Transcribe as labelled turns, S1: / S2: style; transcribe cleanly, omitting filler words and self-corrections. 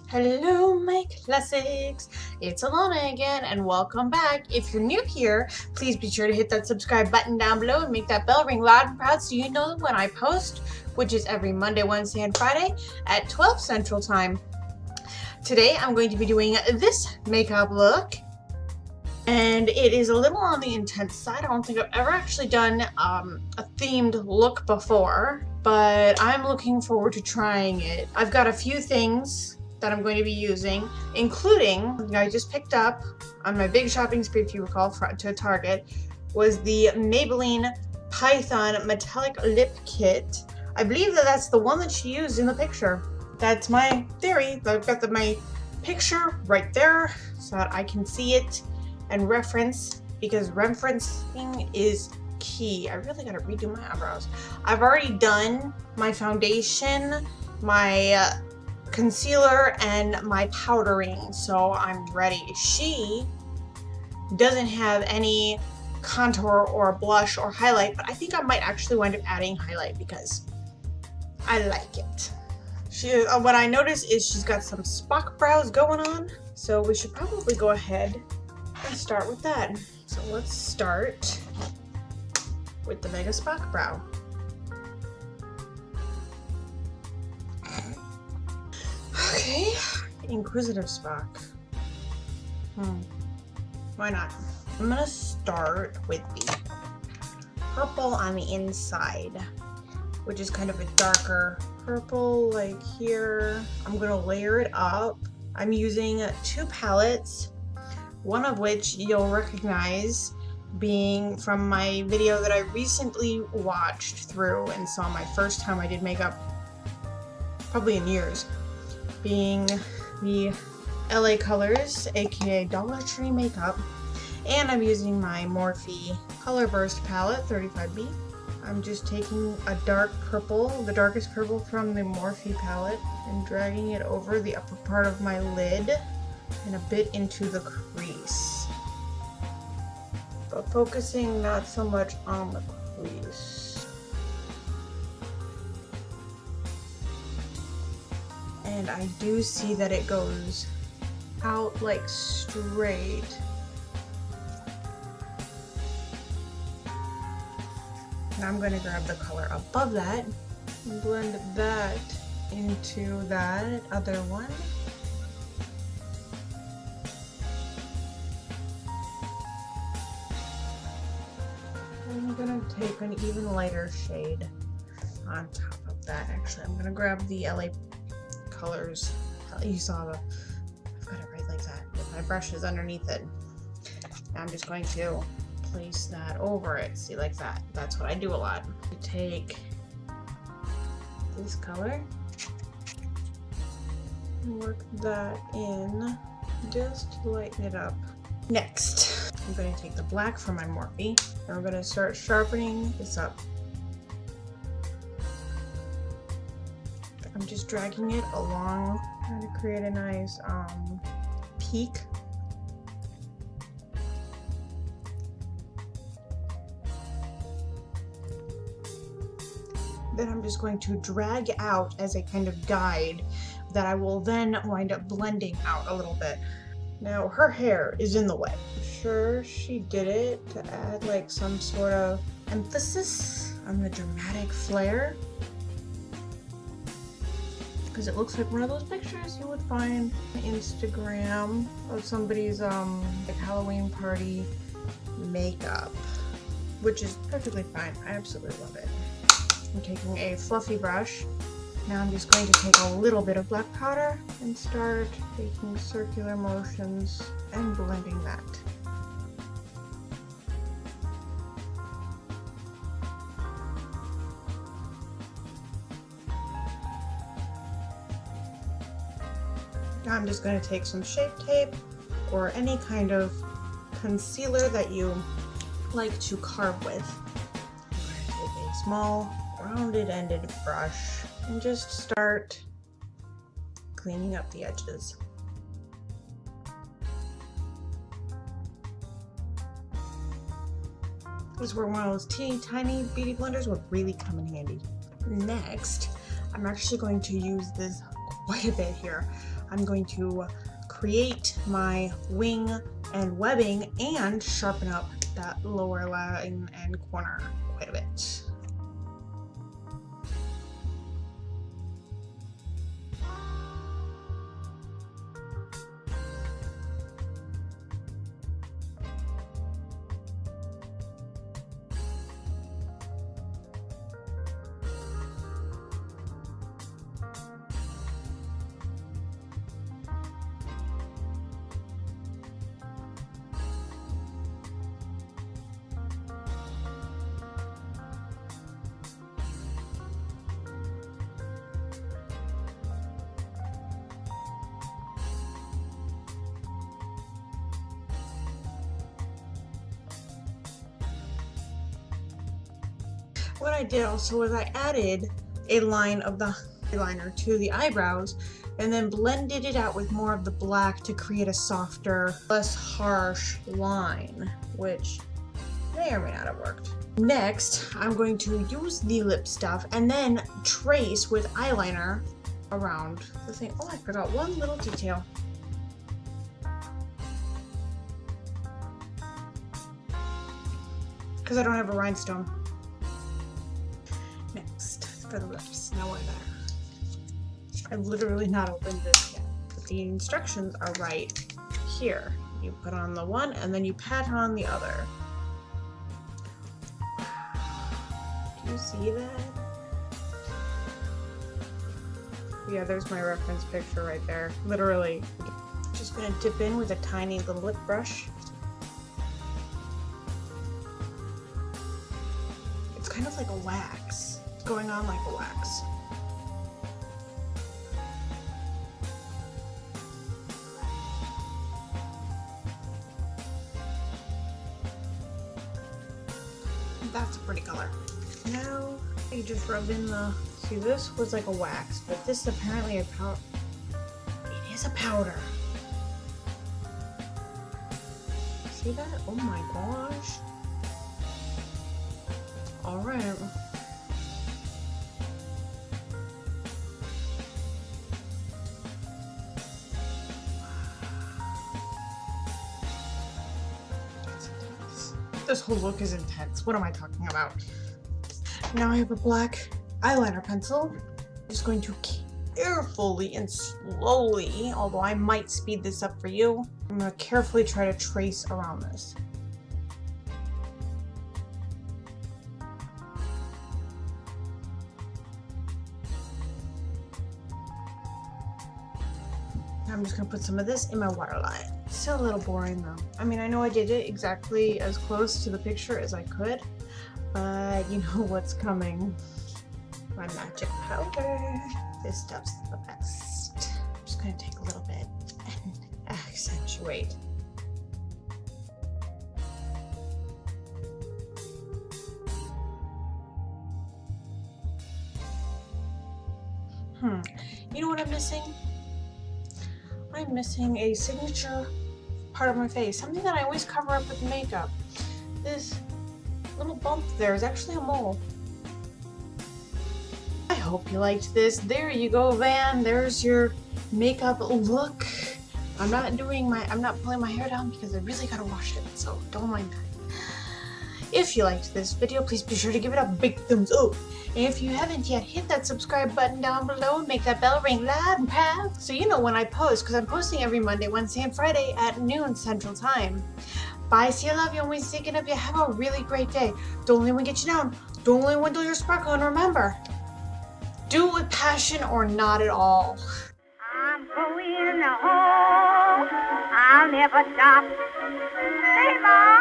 S1: Hello my classics, it's Alana again and welcome back. If you're new here, please be sure to hit that subscribe button down below and make that bell ring loud and proud so you know when I post, which is every Monday, Wednesday, and Friday at 12 Central Time. Today I'm going to be doing this makeup look, and it is a little on the intense side. I don't think I've ever actually done a themed look before, but I'm looking forward to trying it. I've got a few things that I'm going to be using, including something I just picked up on my big shopping spree, if you recall, to Target, was the Maybelline Python Metallic Lip Kit. I believe that that's the one that she used in the picture. That's my theory. I've got my picture right there so that I can see it and reference, because referencing is key. I really gotta redo my eyebrows. I've already done my foundation, my concealer, and my powdering, so I'm ready. She doesn't have any contour or blush or highlight, but I think I might actually wind up adding highlight because I like it. What I noticed is she's got some Spock brows going on, so we should probably go ahead and start with that. So let's start with the Mega Spock brow. Okay, Inquisitive Spock. Why not? I'm gonna start with the purple on the inside, which is kind of a darker purple, like here. I'm gonna layer it up. I'm using two palettes, one of which you'll recognize being from my video that I recently watched through and saw my first time I did makeup, probably in years, being the LA Colors, aka Dollar Tree makeup, and I'm using my Morphe Color Burst palette 35B. I'm just taking a dark purple, the darkest purple from the Morphe palette, and dragging it over the upper part of my lid and a bit into the crease, but focusing not so much on the crease. And I do see that it goes out like straight. Now I'm going to grab the color above that and blend that into that other one. I'm going to take an even lighter shade on top of that. Actually, I'm going to grab the LA Colors. You saw the, I've got it right like that with my brushes underneath it. Now I'm just going to place that over it. See, like that. That's what I do a lot. You take this color and work that in just to lighten it up. Next, I'm going to take the black from my Morphe and we're going to start sharpening this up. I'm just dragging it along, trying to create a nice peak. Then I'm just going to drag out as a kind of guide that I will then wind up blending out a little bit. Now her hair is in the way. I'm sure she did it to add like some sort of emphasis on the dramatic flair, because it looks like one of those pictures you would find on Instagram of somebody's like Halloween party makeup, which is perfectly fine. I absolutely love it. I'm taking a fluffy brush. Now I'm just going to take a little bit of black powder and start taking circular motions and blending that. Now I'm just going to take some Shape Tape or any kind of concealer that you like to carve with. I'm going to take a small rounded ended brush and just start cleaning up the edges. This is where one of those teeny tiny beauty blenders would really come in handy. Next, I'm actually going to use this quite a bit here. I'm going to create my wing and webbing and sharpen up that lower line and corner quite a bit. What I did also was I added a line of the eyeliner to the eyebrows and then blended it out with more of the black to create a softer, less harsh line, which may or may not have worked. Next, I'm going to use the lip stuff and then trace with eyeliner around the thing. Oh, I forgot one little detail. Because I don't have a rhinestone. Next, for the lips. Now we're there. I've literally not opened this yet, but the instructions are right here. You put on the one and then you pat on the other. Do you see that? Yeah, there's my reference picture right there. Literally. Just gonna dip in with a tiny little lip brush. It's kind of like a wax. It's going on like a wax. That's a pretty color. Now you just rub in the, see, this was like a wax, but this is apparently a powder. It is a powder. See that? Oh my gosh. All right. This whole look is intense. What am I talking about? Now I have a black eyeliner pencil. I'm just going to carefully and slowly, although I might speed this up for you, I'm going to carefully try to trace around this. I'm just going to put some of this in my waterline. Still a little boring though. I mean, I know I did it exactly as close to the picture as I could, but you know what's coming. My magic powder. This stuff's the best. I'm just going to take a little bit and accentuate. You know what I'm missing? I'm missing a signature part of my face, something that I always cover up with makeup. This little bump there is actually a mole. I hope you liked this. There you go, Van. There's your makeup look. I'm not pulling my hair down because I really gotta wash it, so don't mind that. If you liked this video, please be sure to give it a big thumbs up. And if you haven't yet, hit that subscribe button down below and make that bell ring loud and proud so you know when I post, because I'm posting every Monday, Wednesday, and Friday at noon Central Time. Bye, see you, love you, always thinking of you. Have a really great day. Don't let anyone get you down. Don't let anyone dull your sparkle, and remember, do it with passion or not at all.
S2: I'm going home. I'll never stop. Hey, Ma.